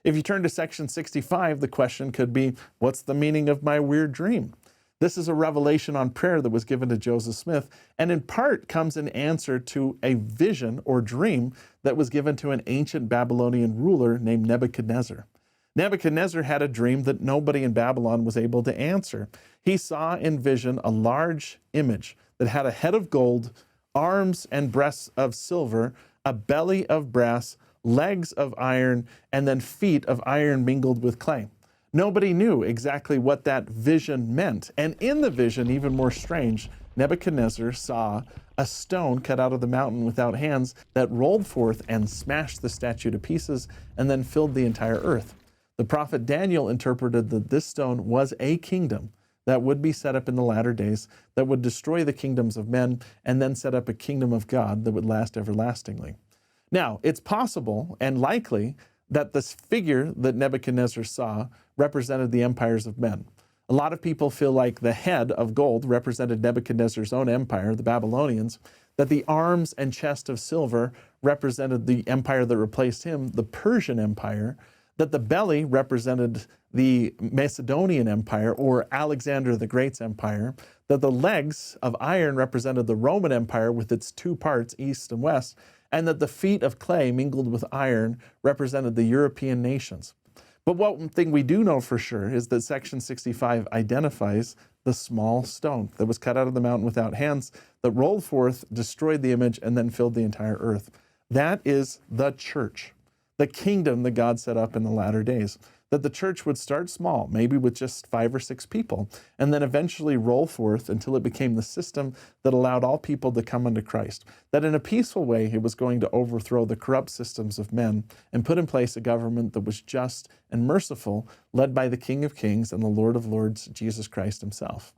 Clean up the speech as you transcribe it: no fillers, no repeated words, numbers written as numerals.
If you turn to section 65, the question could be, what's the meaning of my weird dream? This is a revelation on prayer that was given to Joseph Smith, and in part comes in answer to a vision or dream that was given to an ancient Babylonian ruler named Nebuchadnezzar. Nebuchadnezzar had a dream that nobody in Babylon was able to answer. He saw in vision a large image that had a head of gold, arms and breasts of silver, a belly of brass, legs of iron, and then feet of iron mingled with clay. Nobody knew exactly what that vision meant. And in the vision, even more strange, Nebuchadnezzar saw a stone cut out of the mountain without hands that rolled forth and smashed the statue to pieces and then filled the entire earth. The prophet Daniel interpreted that this stone was a kingdom that would be set up in the latter days, that would destroy the kingdoms of men and then set up a kingdom of God that would last everlastingly. Now, it's possible and likely that this figure that Nebuchadnezzar saw represented the empires of men. A lot of people feel like the head of gold represented Nebuchadnezzar's own empire, the Babylonians, that the arms and chest of silver represented the empire that replaced him, the Persian Empire, that the belly represented the Macedonian Empire or Alexander the Great's empire, that the legs of iron represented the Roman Empire with its two parts, east and west, and that the feet of clay mingled with iron represented the European nations. But one thing we do know for sure is that section 65 identifies the small stone that was cut out of the mountain without hands, that rolled forth, destroyed the image, and then filled the entire earth. That is the church, the kingdom that God set up in the latter days. That the church would start small, maybe with just 5 or 6 people, and then eventually roll forth until it became the system that allowed all people to come unto Christ. That in a peaceful way, it was going to overthrow the corrupt systems of men and put in place a government that was just and merciful, led by the King of Kings and the Lord of Lords, Jesus Christ himself.